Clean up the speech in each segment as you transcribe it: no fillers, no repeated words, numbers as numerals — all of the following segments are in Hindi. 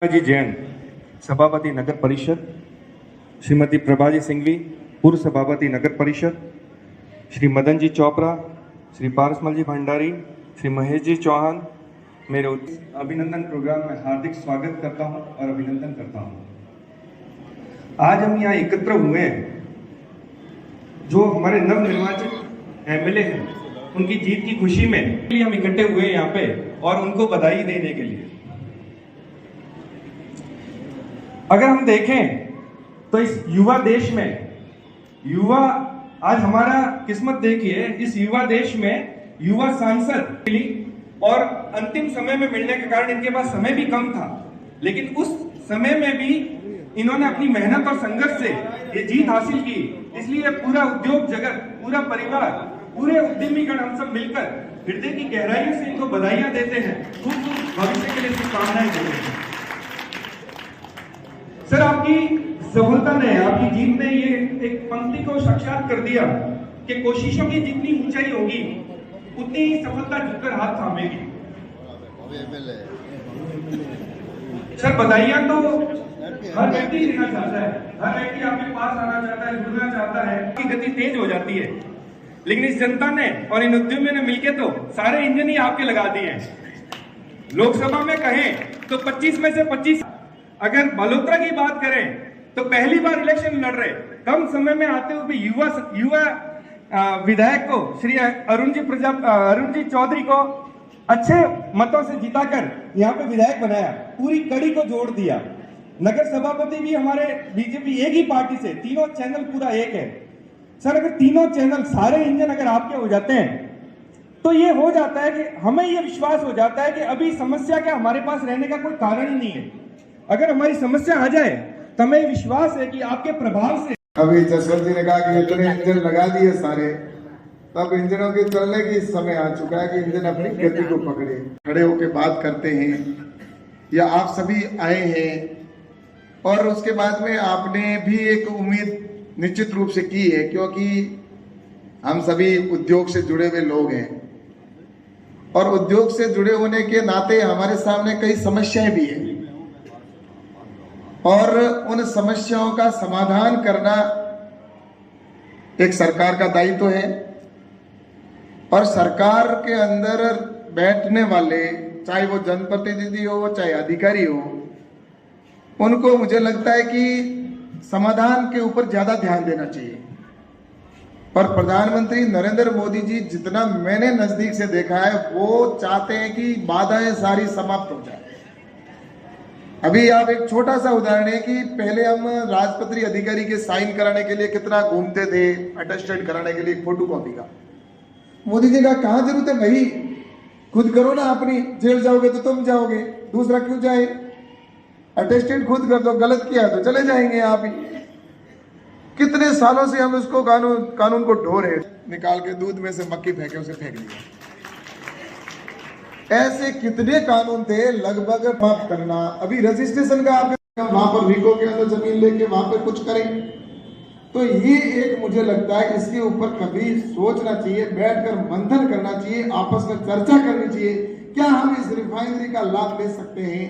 जी जैन सभापति नगर परिषद, श्रीमती प्रभाजी सिंघवी पूर्व सभापति नगर परिषद, श्री मदन जी चोपड़ा, श्री पारसमल जी भंडारी, श्री महेश जी चौहान, मेरे अभिनंदन प्रोग्राम में हार्दिक स्वागत करता हूं और अभिनंदन करता हूं। आज हम यहाँ एकत्र हुए हैं, जो हमारे नवनिर्वाचित एमएलए हैं, उनकी जीत की खुशी में हम इकट्ठे हुए हैं यहाँ पे और उनको बधाई देने के लिए। अगर हम देखें तो इस युवा देश में युवा आज हमारा किस्मत देखिए, इस युवा देश में युवा सांसद मिली और अंतिम समय में मिलने के कारण इनके पास समय भी कम था, लेकिन उस समय में भी इन्होंने अपनी मेहनत और संघर्ष से ये जीत हासिल की। इसलिए पूरा उद्योग जगत, पूरा परिवार, पूरे उद्यमीगण हम सब मिलकर हृदय की गहराइयों से इनको बधाइयां देते हैं, खूब भविष्य के लिए शुभकामनाएं देते हैं। सर, आपकी सफलता ने, आपकी जीत ने ये एक पंक्ति को साक्षात कर दिया कि कोशिशों की जितनी ऊंचाई होगी उतनी ही सफलता झुककर हाथ थामेगी। सर, बधाइयां तो हर व्यक्ति देना चाहता है, हर व्यक्ति आपके पास आना चाहता है, जुड़ना चाहता है, आपकी गति तेज हो जाती है, लेकिन इस जनता ने और इन उद्यमियों ने मिलकर तो सारे इंजन ही आपके लगा दिए हैं। लोकसभा में कहें तो 25 में से 25। अगर बालोतरा की बात करें तो पहली बार इलेक्शन लड़ रहे, कम समय में आते हुए युवा विधायक को, श्री अरुण जी चौधरी को अच्छे मतों से जिताकर यहाँ पे विधायक बनाया, पूरी कड़ी को जोड़ दिया। नगर सभापति भी हमारे बीजेपी एक ही पार्टी से, तीनों चैनल पूरा एक है। सर, अगर तीनों चैनल, सारे इंजन अगर आपके हो जाते हैं तो ये हो जाता है कि हमें ये विश्वास हो जाता है कि अभी समस्या क्या हमारे पास रहने का कोई कारण ही नहीं है। अगर हमारी समस्या आ जाए तो हमें विश्वास है कि आपके प्रभाव से। अभी जसवंत जी ने कहा कि इतने इंजन लगा दिए सारे, तब इंजनों के चलने की समय आ चुका है कि इंजन अपनी गति को पकड़े, खड़े होकर बात करते हैं, या आप सभी आए हैं और उसके बाद में आपने भी एक उम्मीद निश्चित रूप से की है, क्योंकि हम सभी उद्योग से जुड़े हुए लोग हैं और उद्योग से जुड़े होने के नाते हमारे सामने कई समस्याएं भी हैं और उन समस्याओं का समाधान करना एक सरकार का दायित्व है। और सरकार के अंदर बैठने वाले, चाहे वो जनप्रतिनिधि हो चाहे अधिकारी हो, उनको मुझे लगता है कि समाधान के ऊपर ज्यादा ध्यान देना चाहिए। पर प्रधानमंत्री नरेंद्र मोदी जी, जितना मैंने नजदीक से देखा है, वो चाहते हैं कि बाधाएं सारी समाप्त हो जाए। अभी आप एक छोटा सा उदाहरण है कि पहले हम राजपत्रित अधिकारी के साइन कराने के लिए कितना घूमते थे, अटेस्टेड कराने के लिए फोटो कॉपी का। मोदी जी का कहाँ जरूरत है भाई, खुद करो ना, अपनी जेल जाओगे तो तुम जाओगे, दूसरा क्यों जाए, अटेस्टेड खुद कर दो, गलत किया तो चले जाएंगे आप ही। कितने सालों से हम उसको कानून को ढो रहे, निकाल के दूध में से मक्खी फेंके उसे फेंक दिया। ऐसे कितने कानून थे, लगभग माफ करना। अभी रजिस्ट्रेशन का आप वहां पर वीको के अंदर जमीन लेके वहां पर कुछ करें, तो ये एक मुझे लगता है इसके ऊपर कभी सोचना चाहिए, बैठकर मंथन करना चाहिए, आपस में चर्चा करनी चाहिए, क्या हम इस रिफाइनरी का लाभ ले सकते हैं।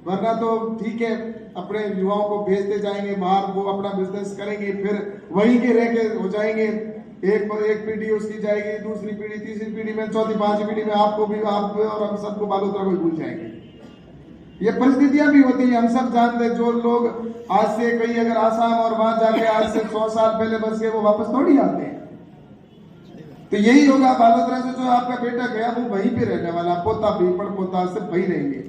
वरना तो ठीक है, अपने युवाओं को भेजते जाएंगे बाहर, वो अपना बिजनेस करेंगे, फिर वहीं के रह के हो जाएंगे, एक पीढ़ी उसकी जाएगी, दूसरी पीढ़ी, तीसरी पीढ़ी में, चौथी पांचवी पीढ़ी में आपको भी, आप और हम सबको बालोतरा को भूल जाएंगे। ये परिस्थितियां भी होती है, हम सब जानते हैं। जो लोग आज से कई अगर आसाम और वहां जाके आज से 100 साल पहले बस गए, वो वापस थोड़ी आते हैं। तो यही होगा, बालोतरा से जो आपका बेटा गया वो वहीं पे रहने वाला, पोता भी, पड़पोता सब वही रहेंगे।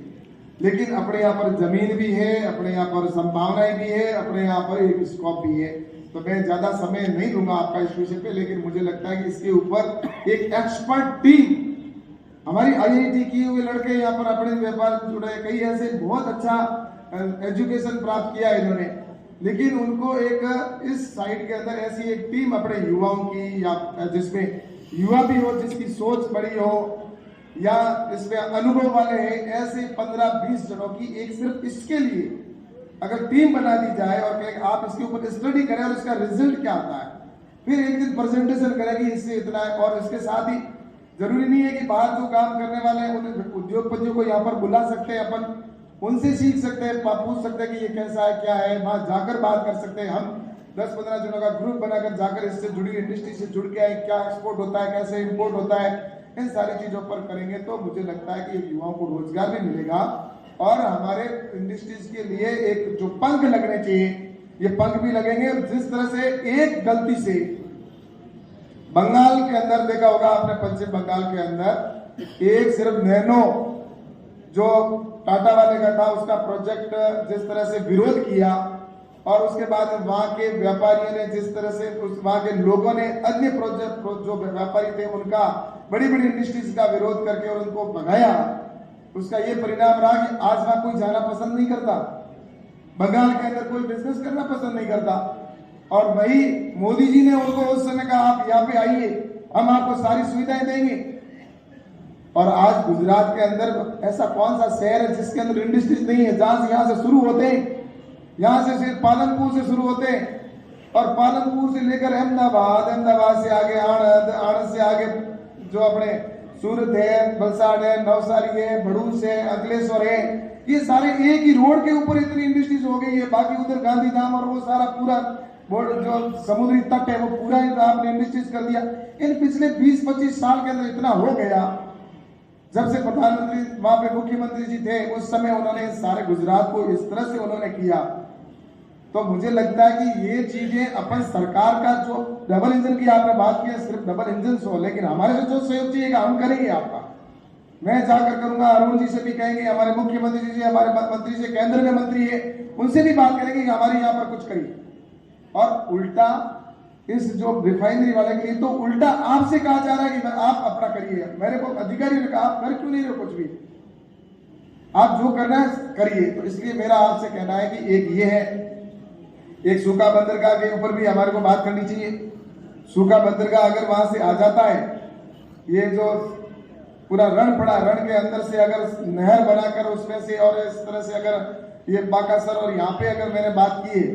लेकिन अपने यहाँ पर जमीन भी है, अपने यहाँ पर संभावनाएं भी है, अपने यहाँ पर एक स्कोप भी है। तो मैं ज्यादा समय नहीं लूंगा आपका इस विषय पे, लेकिन मुझे लगता है कि इसके ऊपर एक एक्सपर्ट टीम, हमारी आईआईटी किए हुए लड़के यहाँ पर अपने व्यापार से जुड़े, कई ऐसे बहुत अच्छा एजुकेशन प्राप्त किया इन्होंने, लेकिन उनको एक इस साइड के अंदर ऐसी एक टीम अपने युवाओं की, या जिसमें युवा भी हो, जिसकी सोच बड़ी हो, या इसमें अनुभव वाले हैं, ऐसे 15-20 जनों की एक सिर्फ इसके लिए अगर टीम बना दी जाए और कहें आप इसके ऊपर स्टडी करें और इसका रिजल्ट क्या आता है, फिर एक दिन प्रेजेंटेशन करेंगे इससे इतना है। और इसके साथ ही जरूरी नहीं है कि बाहर जो काम करने वाले हैं उन उद्योगपतियों को यहाँ पर बुला सकते हैं अपन, उनसे सीख सकते हैं, पूछ सकते हैं कि ये कैसा है, क्या है, वहां जाकर बात कर सकते हैं। हम 10-15 जनों का ग्रुप बनाकर जाकर इससे जुड़ी इंडस्ट्री से जुड़ के आए, क्या एक्सपोर्ट होता है, कैसे इंपोर्ट होता है, इन सारी चीजों पर करेंगे तो मुझे लगता है कि युवाओं को रोजगार भी मिलेगा और हमारे इंडस्ट्रीज के लिए एक जो पंख लगने चाहिए ये पंख भी लगेंगे। जिस तरह से एक गलती से बंगाल के अंदर देखा होगा आपने, पश्चिम बंगाल के अंदर एक सिर्फ नैनो जो टाटा वाले का था उसका प्रोजेक्ट जिस तरह से विरोध किया और उसके बाद वहां के व्यापारियों ने जिस तरह से वहां के लोगों ने अन्य प्रोजेक्ट जो व्यापारी थे उनका बड़ी बड़ी इंडस्ट्रीज का विरोध करके और उनको भगाया, उसका ये परिणाम रहा कि आज वहां कोई जाना पसंद नहीं करता, बंगाल के अंदर कोई बिजनेस करना पसंद नहीं करता। और वही मोदी जी ने उनको उस समय कहा आप यहाँ पे आइए, हम आपको सारी सुविधाएं देंगे। और आज गुजरात के अंदर ऐसा कौन सा शहर है जिसके अंदर इंडस्ट्रीज नहीं है, जहां से यहाँ से शुरू होते हैं, यहाँ से सिर्फ पालनपुर से शुरू होते हैं और पालनपुर से लेकर अहमदाबाद, अहमदाबाद से आगे आनंद, आनंद से आगे जो अपने सूरत है, वलसाड़ है, नवसारी है, भड़ूस है, अंकलेश्वर है, ये सारे एक ही रोड के ऊपर इतनी इंडस्ट्रीज हो गई है। बाकी उधर गांधीधाम और वो सारा पूरा जो समुद्री तट है वो पूरा आपने इंडस्ट्रीज कर दिया। इन पिछले 20-25 साल के अंदर इतना हो गया, जब से प्रधानमंत्री वहां पे मुख्यमंत्री जी थे उस समय उन्होंने सारे गुजरात को इस तरह से उन्होंने किया। तो मुझे लगता है कि ये चीजें अपन सरकार का जो डबल इंजन की आपने बात की, सिर्फ डबल इंजन हो, लेकिन हमारे से जो सहयोग चाहिएगा हम करेंगे आपका, मैं जाकर करूंगा, अरुण जी से भी कहेंगे, हमारे मुख्यमंत्री जी, हमारे मंत्री से, केंद्र में मंत्री है, उनसे भी बात करेंगे कि हमारे यहाँ पर कुछ करिए। और उल्टा इस जो रिफाइनरी वाले के लिए तो उल्टा आपसे कहा जा रहा है कि आप अपना करिए। मेरे को अधिकारी ने कहा आप कर क्यों नहीं रहे कुछ भी, आप जो करना है करिए। तो इसलिए मेरा आपसे कहना है कि एक ये है, एक सूखा बंदरगाह के ऊपर भी हमारे को बात करनी चाहिए। सूखा बंदरगाह अगर वहां से आ जाता है, ये जो पूरा रण पड़ा, रण के अंदर से अगर नहर बनाकर उसमें से और इस तरह से अगर ये बाकासर और यहाँ पे अगर मैंने बात की है,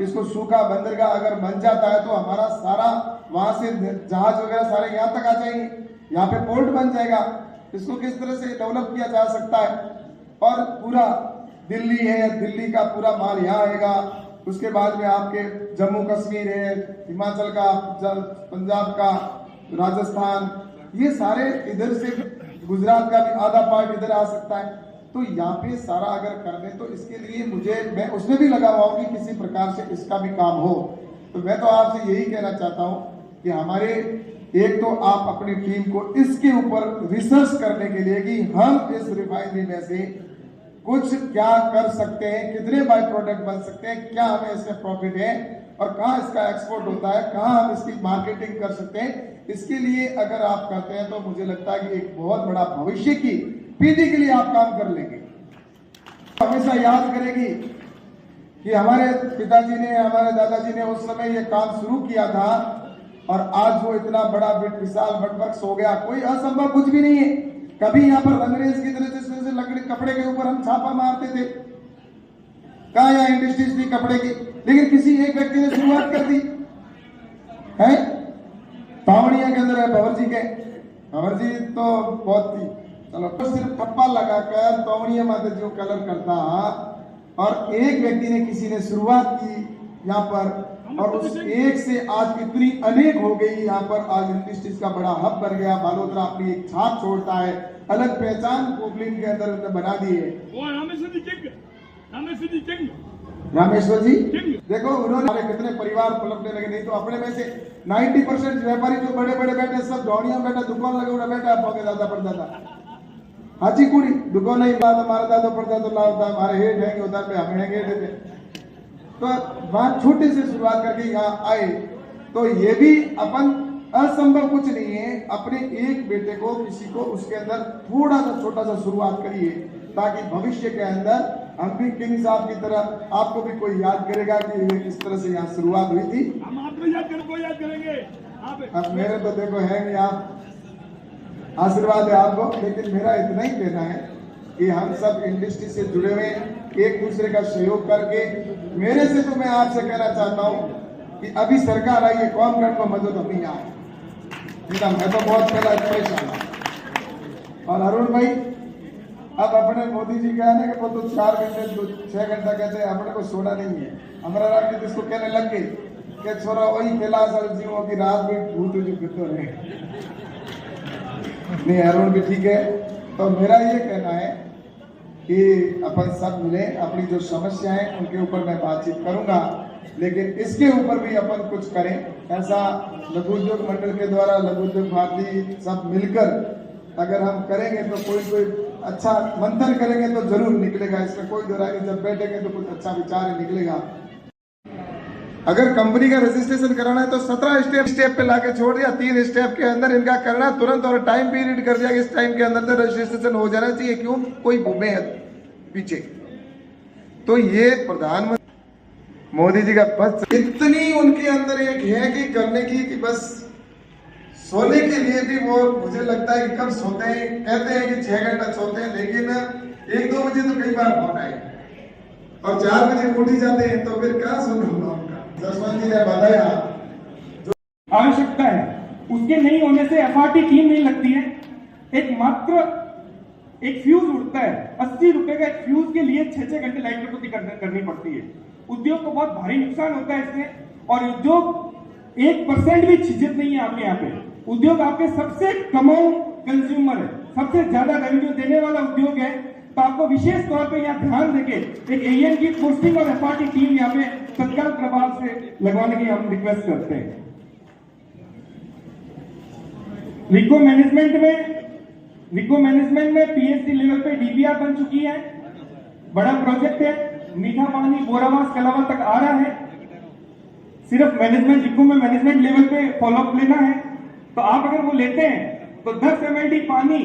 इसको सूखा बंदरगाह अगर बन जाता है तो हमारा सारा वहां से जहाज वगैरह सारे यहाँ तक आ जाएंगे, यहाँ पे पोर्ट बन जाएगा। इसको किस तरह से डेवलप किया जा सकता है और पूरा दिल्ली है, दिल्ली का पूरा माल यहाँ आएगा, उसके बाद में आपके जम्मू कश्मीर है, हिमाचल का, पंजाब का, राजस्थान, ये सारे इधर से गुजरात का भी आधा पार्ट इधर आ सकता है। तो यहाँ पे सारा अगर कर दें तो इसके लिए मैं उसमें भी लगा हुआ हूँ कि किसी प्रकार से इसका भी काम हो। तो मैं तो आपसे यही कहना चाहता हूँ कि हमारे एक तो आप अपनी टीम को इसके ऊपर रिसर्च करने के लिए कि हम इस रिफाइनरी में से कुछ क्या कर सकते हैं, कितने बाई प्रोडक्ट बन सकते हैं, क्या हमें इसमें प्रॉफिट है और कहाँ इसका एक्सपोर्ट होता है, कहाँ हम इसकी मार्केटिंग कर सकते हैं। इसके लिए अगर आप करते हैं तो मुझे लगता है कि एक बहुत बड़ा भविष्य की पीढ़ी के लिए आप काम कर लेंगे। हमेशा याद करेगी कि हमारे पिताजी ने, हमारे दादाजी ने उस समय ये काम शुरू किया था और आज वो इतना बड़ा विशाल वटवृक्ष हो गया। कोई असंभव कुछ भी नहीं है। कभी यहाँ पर अंग्रेज की तरह से लकड़ी कपड़े के ऊपर हम छापा मारते थे, कहा यहाँ इंडस्ट्रीज थी कपड़े की, लेकिन किसी एक व्यक्ति ने शुरुआत कर दी है। तावड़िया के अंदर है भंवर जी के, भंवर जी तो बहुत थी, चलो तो सिर्फ ठप्पा लगाकर तावड़िया माता जी को कलर करता और एक व्यक्ति ने, किसी ने शुरुआत की यहाँ पर और उस एक से आज कितनी अनेक हो गई। यहाँ पर आज इंडस्ट्रीज का बड़ा हब बन गया। बालोतरा अपनी एक छाप छोड़ता है, अलग पहचान कोबलिन के अंदर बना दी है। रामेश्वर जी देखो उन्होंने कितने परिवार पलटने लगे, नहीं तो अपने में से 90% व्यापारी जो बड़े बड़े बैठे सब दौड़िया बैठा, दुकान लगे उड़ा बैठा, आपके दादा पड़दादा हाची कुड़ी दुकान नहीं बात हमारा दादा पड़दादा लाता, हमारे हेड है उधर पे हमें हेड है। तो वहां छोटे से शुरुआत करके यहाँ आए, तो ये भी अपन असंभव कुछ नहीं है। अपने एक बेटे को, किसी को उसके अंदर थोड़ा सा छोटा सा शुरुआत करिए ताकि भविष्य के अंदर हम भी किंग साहब की तरह आपको भी कोई याद करेगा कि ये किस तरह से यहाँ शुरुआत हुई थी। हम आपको याद करेंगे। अब मेरे तो देखो है नहीं, आप आशीर्वाद है आपको, लेकिन मेरा इतना ही कहना है कि हम सब इंडस्ट्री से जुड़े हुए एक दूसरे का सहयोग करके, मेरे से तो मैं आपसे कहना चाहता हूँ कि अभी सरकार आई है, कौन गण को मदद अपनी आए, मैं तो बहुत पहला परेशान हूँ। और अरुण भाई अब अपने मोदी जी का है ना कि वो तो 4 घंटे 6 घंटा कहते हैं, अपने को सोना नहीं है। हमारा राजनीति इसको कहने लग गए कि छोरा वही कैलाश जीवों की रात में भूत जो फिरते रहे। नहीं अरुण भी ठीक है। तो मेरा ये कहना है कि अपन सब मिले, अपनी जो समस्या है उनके ऊपर मैं बातचीत करूंगा, लेकिन इसके ऊपर भी अपन कुछ करें। ऐसा लघु उद्योग मंडल के द्वारा लघु उद्योग भारती सब मिलकर अगर हम करेंगे तो कोई अच्छा मंथन करेंगे तो जरूर निकलेगा, इसमें कोई दो राय। जब बैठेंगे तो कुछ अच्छा विचार ही निकलेगा। अगर कंपनी का रजिस्ट्रेशन कराना है तो 17 स्टेप पे लाके छोड़ दिया, 3 स्टेप के अंदर इनका करना तुरंत, और टाइम पीरियड कर दिया कि इस टाइम के अंदर तो रजिस्ट्रेशन हो जाना चाहिए। क्यों? कोई भूमे है पीछे। तो ये प्रधानमंत्री मोदी जी का बस इतनी उनके अंदर एक है कि करने की कि बस सोने के लिए भी वो मुझे लगता है कि कब सोते हैं, कहते हैं कि 6 घंटा सोते हैं, लेकिन 1-2 बजे तो कई बार फोन आए और 4 बजे उठ ही जाते हैं, तो फिर क्या सुन होगा उनका। जसवंत जी ने बताया जो आवश्यकता है उसके नहीं होने से एफआरटी टीम नहीं लगती है। एक मात्र एक फ्यूज उड़ता है, 80 रुपए का एक फ्यूज के लिए 6-6 घंटे लाइट कटौती करनी पड़ती है। उद्योग को बहुत भारी नुकसान होता है इससे, और उद्योग 1% भी झिझक नहीं है आपके यहाँ पे। उद्योग आपके सबसे कमाऊ कंज्यूमर है, सबसे ज्यादा रेवेन्यू देने वाला उद्योग है। तो आपको विशेष तौर पे यहाँ ध्यान देके एक एएन की पोस्टिंग और एफआरटी टीम यहाँ पे तत्काल प्रभाव से लगवाने की हम रिक्वेस्ट करते हैं। रिको मैनेजमेंट में पीएचडी लेवल पे डीपीआर बन चुकी है। बड़ा प्रोजेक्ट है, मीठा पानी बोरावास कलावा तक आ रहा है। सिर्फ मैनेजमेंट रिको में मैनेजमेंट लेवल पे फॉलोअप लेना है। तो आप अगर वो लेते हैं तो 10 MLD पानी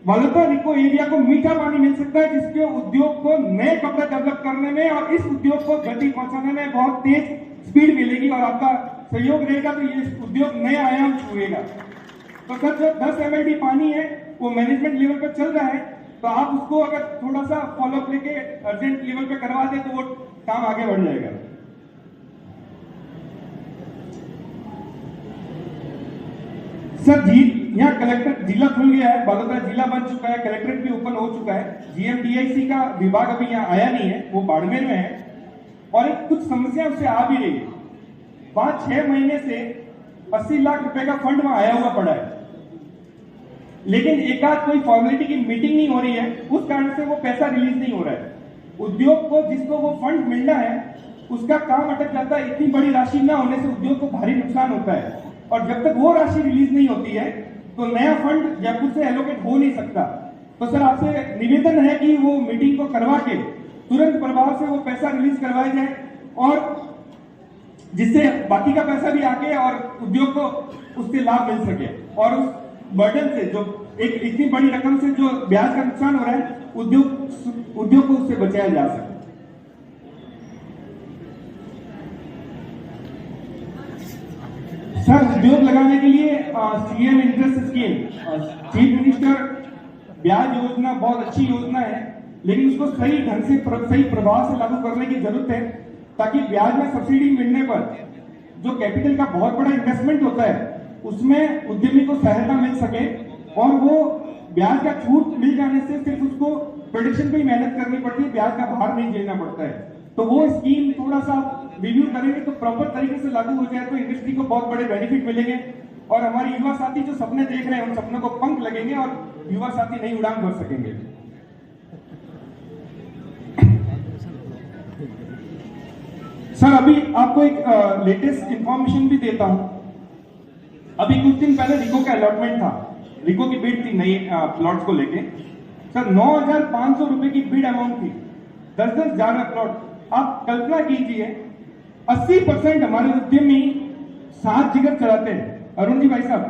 वालोता रिको एरिया को मीठा पानी मिल सकता है, जिसके उद्योग को नए कपड़े डेवलप करने में और इस उद्योग को गति पहुंचाने में बहुत तेज स्पीड मिलेगी, और आपका सहयोग रहेगा तो ये उद्योग नए आयाम छुएगा। तो सर जो 10 MLD पानी है वो मैनेजमेंट लेवल पर चल रहा है, तो आप उसको अगर थोड़ा सा फॉलोअप लेके अर्जेंट लेवल पे करवा दे तो वो काम आगे बढ़ जाएगा। सर जी यहाँ कलेक्टर जिला खुल गया है, बालोतरा जिला बन चुका है, कलेक्ट्रेट भी ओपन हो चुका है। जीएमडीआईसी का विभाग अभी यहाँ आया नहीं है, वो बाड़मेर में है, और एक कुछ समस्या उससे आ भी रही है। 5-6 महीने से 80 लाख रुपए का फंड वहां आया हुआ पड़ा है, लेकिन एक आध कोई फॉर्मेलिटी की मीटिंग नहीं हो रही है, उस कारण से वो पैसा रिलीज नहीं हो रहा है। उद्योग को जिसको वो फंड मिलना है उसका काम अटक जाता है। इतनी बड़ी राशि ना होने से उद्योग को भारी नुकसान होता है, और जब तक वो राशि रिलीज नहीं होती है तो नया फंड जयपुर से एलोकेट हो नहीं सकता। तो सर आपसे निवेदन है कि वो मीटिंग को करवा के तुरंत प्रभाव से वो पैसा रिलीज करवाया जाए, और जिससे बाकी का पैसा भी आके और उद्योग को उससे लाभ मिल सके, और उस बर्डन से जो एक इतनी बड़ी रकम से जो ब्याज का नुकसान हो रहा है उद्योग को उससे बचाया जा सके। सर उद्योग लगाने के लिए CM interest scheme, chief minister ब्याज योजना बहुत अच्छी योजना है, लेकिन उसको सही ढंग से सही प्रभाव से लागू करने की जरूरत है, ताकि ब्याज में सब्सिडी मिलने पर जो कैपिटल का बहुत बड़ा इन्वेस्टमेंट होता है उसमें उद्यमी को सहायता मिल सके, और वो ब्याज का छूट मिल जाने से सिर्फ उसको प्रोडक्शन पे ही मेहनत करनी पड़ती है, ब्याज का भार नहीं झेलना पड़ता है। तो वो स्कीम थोड़ा सा रिव्यू करेंगे तो प्रॉपर तरीके से लागू हो जाए तो इंडस्ट्री को बहुत बड़े बेनिफिट मिलेंगे, और हमारे युवा साथी जो सपने देख रहे हैं उन सपनों को पंख लगेंगे और युवा साथी नई उड़ान भर सकेंगे। सर अभी आपको एक लेटेस्ट इंफॉर्मेशन भी देता हूं। अभी कुछ दिन पहले रिको का अलॉटमेंट था, रिको की बिड थी नई प्लॉट्स को लेके। सर 9,500 रुपए की बिड अमाउंट थी, 10-10 ज्यादा प्लॉट। आप कल्पना कीजिए 80% हमारे उद्यमी सात जिगर चलाते हैं। अरुण जी भाई साहब,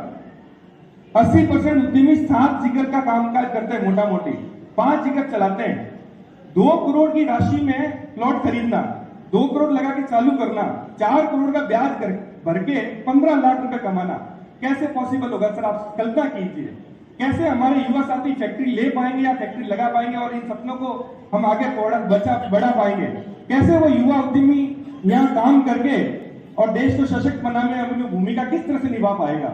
80% उद्यमी 7 जिगर का कामकाज करते हैं, मोटा मोटी 5 जिगर चलाते हैं। 2 करोड़ की राशि में प्लॉट खरीदना, 2 करोड़ लगा के चालू करना, 4 करोड़ का ब्याज भर के 15 लाख रुपए कमाना, कैसे पॉसिबल होगा सर? आप कल्पना कीजिए कैसे हमारे युवा साथी फैक्ट्री ले पाएंगे या फैक्ट्री लगा पाएंगे और इन सपनों को हम आगे बढ़ा पाएंगे? कैसे वो युवा उद्यमी यहाँ काम करके और देश को सशक्त बनाने में अपनी भूमिका किस तरह से निभा पाएगा?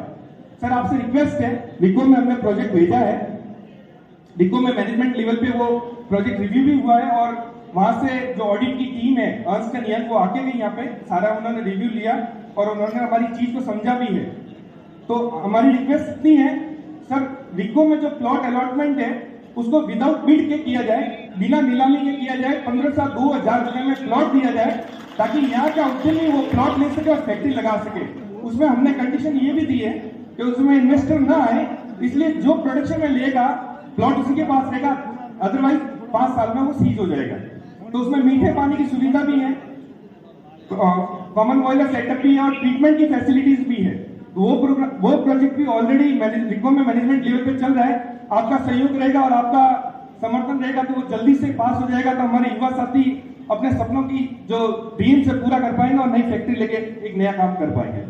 सर आपसे रिक्वेस्ट है, रिको में हमने प्रोजेक्ट भेजा है, रिको में मैनेजमेंट लेवल पे वो प्रोजेक्ट रिव्यू भी हुआ है और वहां से जो ऑडिट की टीम है अर्न्स्ट एंड यंग वो आके भी यहाँ पे सारा उन्होंने रिव्यू लिया और उन्होंने हमारी चीज को समझा भी है। तो हमारी रिक्वेस्ट इतनी है सर, रिको में जो प्लॉट अलॉटमेंट है उसको विदाउट बिड के किया जाए, बिना नीलामी के किया जाए, 1500-2000 रुपए में प्लॉट दिया जाए ताकि यहाँ का उद्यमी वो प्लॉट ले सके और फैक्ट्री लगा सके। उसमें हमने कंडीशन ये भी दी है कि उसमें इन्वेस्टर ना आए, इसलिए जो प्रोडक्शन में लेगा प्लॉट उसी के पास रहेगा, अदरवाइज 5 साल में वो सीज हो जाएगा। तो उसमें मीठे पानी की सुविधा भी है, कॉमन बॉयलर सेटअप भी है और ट्रीटमेंट की फैसिलिटीज भी है। तो वो प्रोजेक्ट भी ऑलरेडी रिको में मैनेजमेंट लेवल पे चल रहा है। आपका सहयोग रहेगा और आपका समर्थन रहेगा तो वो जल्दी से पास हो जाएगा, तो हमारे युवा साथी अपने सपनों की जो ड्रीम से पूरा कर पाएंगे और नई फैक्ट्री लेके एक नया काम कर पाएंगे।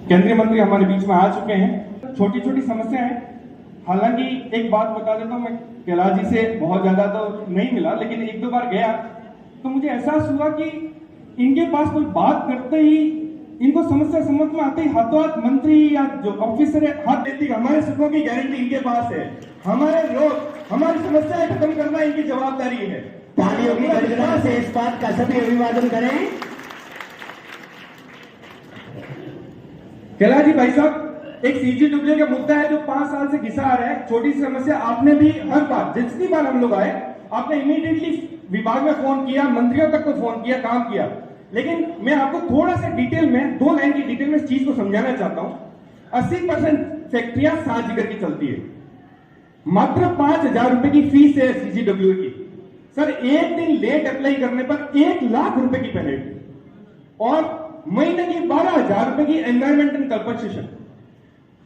केंद्रीय मंत्री हमारे बीच में आ चुके हैं। छोटी छोटी समस्या है, हालांकि एक बात बता देता हूं, मैं कैलाश जी से बहुत ज्यादा तो नहीं मिला, लेकिन 1-2 बार गया तो मुझे एहसास हुआ कि इनके पास कोई बात करते ही, इनको समस्या समझ में आते ही हाथों हाथ मंत्री या जो ऑफिसर है हाथ देती, हमारे सुखों की गारंटी इनके पास है, हमारी समस्याएं खत्म करना इनकी जवाबदारी है। तालियों की गड़गड़ाहट से इस बात का सभी अभिवादन करें। कैलाश जी भाई साहब, एक सीजीडब्ल्यू का मुद्दा है जो 5 साल से घिसा आ रहा है। छोटी सी समस्या, आपने भी हर बार जितनी बार हम लोग आए आपने इमीडिएटली विभाग में फोन किया, मंत्रियों तक को फोन किया, काम किया। लेकिन मैं आपको थोड़ा सा डिटेल में 2 लाइन की डिटेल में इस चीज को समझाना चाहता हूं। 80% फैक्ट्रियां सात जिगर की चलती है, मात्र 5000 रुपए की फीस है सीजीडब्ल्यू की। सर, एक दिन लेट अप्लाई करने पर 1 लाख रुपए की पेनल्टी और महीने की 12000 रुपए की एनवायरमेंटल कंपनसेशन।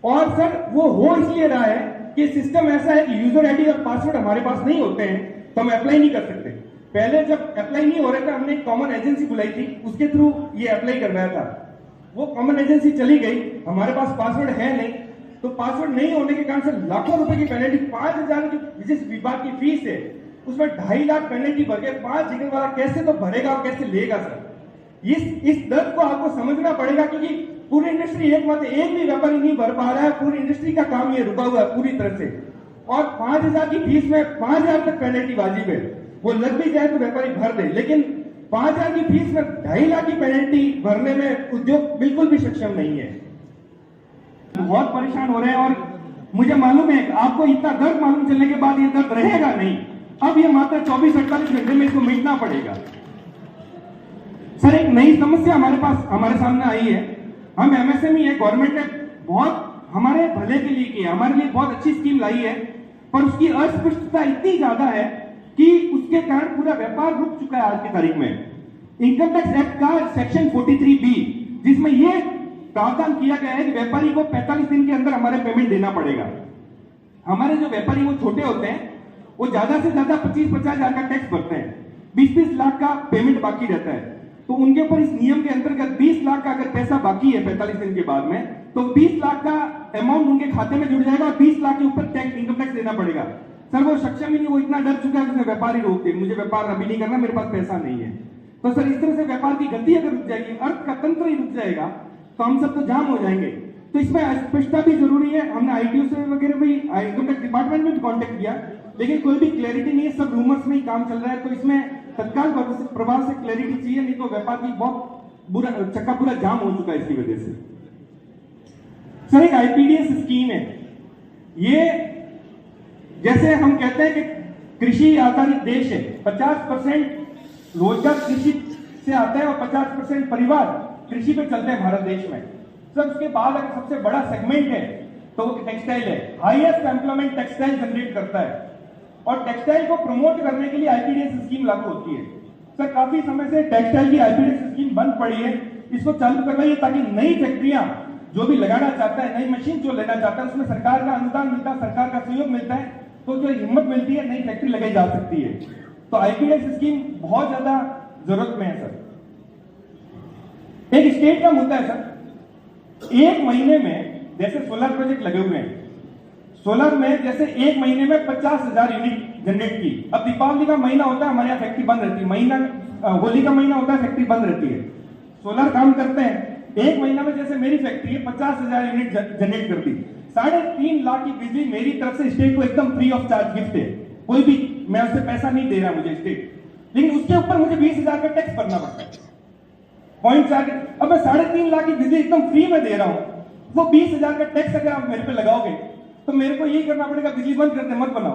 और सर, वो हो इसलिए रहा है कि सिस्टम ऐसा है कि यूजर आईडी और पासवर्ड हमारे पास नहीं होते हैं तो हम अप्लाई नहीं कर सकते। पहले जब अप्लाई नहीं हो रहा था हमने कॉमन एजेंसी बुलाई थी, उसके थ्रू ये अप्लाई करवाया था। वो कॉमन एजेंसी चली गई, हमारे पास पासवर्ड है नहीं, तो पासवर्ड नहीं होने के कारण से लाखों रुपए की पेनल्टी, 5000 की जिस विभाग की फीस है उसमें 2.5 लाख पेनल्टी भर के 5 जिगर वाला कैसे तो भरेगा और कैसे लेगा। सर, इस दर्द को आपको समझना पड़ेगा, क्योंकि पूरी इंडस्ट्री एक भी व्यापारी नहीं भर पा रहा है, पूरी इंडस्ट्री का काम ये रुका हुआ है पूरी तरह से। और 5000 की फीस में 5000 तक पेनल्टी वाजिब है, वो लग भी जाए तो व्यापारी भर दे, लेकिन 5000 की फीस में 2.5 लाख की पेनल्टी भरने में उद्योग बिल्कुल भी सक्षम नहीं है। बहुत परेशान हो रहे हैं और मुझे मालूम है आपको इतना दर्द मालूम चलने के बाद ये दर्द रहेगा नहीं, अब ये मात्र 24-48 घंटे में इसको मिटना पड़ेगा। सर, एक नई समस्या हमारे सामने आई है। हम एमएसएमई है, गवर्नमेंट ने बहुत हमारे भले के लिए किया, हमारे लिए बहुत अच्छी स्कीम लाई है, पर उसकी अस्पष्टता इतनी ज्यादा है कि उसके कारण पूरा व्यापार रुक चुका है आज की तारीख में। इनकम टैक्स एक्ट का सेक्शन 43B, जिसमें यह प्रावधान किया गया है कि व्यापारी को 45 दिन के अंदर हमारे पेमेंट देना पड़ेगा। हमारे जो व्यापारी वो छोटे होते हैं, वो ज्यादा से ज्यादा 25-50 हजार का टैक्स भरते हैं, 20-20 लाख का पेमेंट बाकी रहता है। तो उनके ऊपर इस नियम के अंतर्गत 20 लाख का अगर पैसा बाकी है 45 दिन के बाद में, तो 20 लाख का अमाउंट उनके खाते में जुड़ जाएगा और 20 लाख के ऊपर टैक्स, इनकम टैक्स देना पड़ेगा। सर, वो सक्षम ही नहीं, वो इतना डर चुका है कि व्यापारी रोक दे, मुझे व्यापार अभी नहीं करना, मेरे पास पैसा नहीं है। तो सर, इस तरह से व्यापार की गति अगर रुक जाएगी, अर्थ का तंत्र ही रुक जाएगा, तो हम सब तो जाम हो जाएंगे। तो इसमें स्पष्टता भी जरूरी है। हमने आईटीओ से वगैरह भी, इनकम टैक्स डिपार्टमेंट में भी कांटेक्ट किया, लेकिन कोई भी क्लैरिटी नहीं है, सब रूमर्स में ही काम चल रहा है। तो इसमें तत्काल प्रभाव से क्लैरिटी चाहिए, नहीं तो व्यापार की बहुत बुरा चक्का पूरा जाम हो चुका है इसकी वजह से। सर, एक आईपीडीएस स्कीम है, ये जैसे हम कहते हैं कि कृषि आधारित देश है, 50% रोजगार कृषि से आता है और 50% परिवार कृषि पे चलते हैं भारत देश में। सर, उसके बाद अगर सबसे बड़ा सेगमेंट है तो वो टेक्सटाइल है, हाईएस्ट एम्प्लॉयमेंट टेक्सटाइल जनरेट करता है, और टेक्सटाइल को प्रमोट करने के लिए आईपीडीएस स्कीम लागू होती है। सर, काफी समय से टेक्सटाइल की आईपीडीएस स्कीम बंद पड़ी है, इसको चालू करना है ताकि नई फैक्ट्रियां जो भी लगाना चाहता है, नई मशीन जो लेना चाहता है, उसमें सरकार का अनुदान मिलता है, सरकार का सहयोग मिलता है, तो जो हिम्मत मिलती है नई फैक्ट्री लगाई जा सकती है। तो आईपीडीएस स्कीम बहुत ज्यादा जरूरत में है। सर, एक स्टेट का मुद्दा है सर, 1 महीने में जैसे सोलर प्रोजेक्ट लगे हुए हैं, सोलर में जैसे 1 महीने में 50,000 यूनिट जनरेट की। अब दीपावली का महीना होता है, हमारे यहाँ फैक्ट्री बंद रहती है, होली का महीना होता है, फैक्ट्री बंद रहती है। सोलर काम करते हैं, एक महीना में जैसे मेरी फैक्ट्री है 50,000 यूनिट जनरेट कर दी, 3.5 लाख की बिजली मेरी तरफ से स्टेट को एकदम फ्री ऑफ चार्ज गिफ्ट है। कोई भी मैं उससे पैसा नहीं दे रहा मुझे स्टेट, लेकिन उसके ऊपर मुझे 20,000 का टैक्स भरना पड़ता है। पॉइंट 4, अब मैं 3.5 लाख की बिजली एकदम फ्री में दे रहा हूं, वो 20,000 का टैक्स अगर आप मेरे पे लगाओगे तो मेरे को यही करना पड़ेगा, बिजली बंद करते मत बनाओ।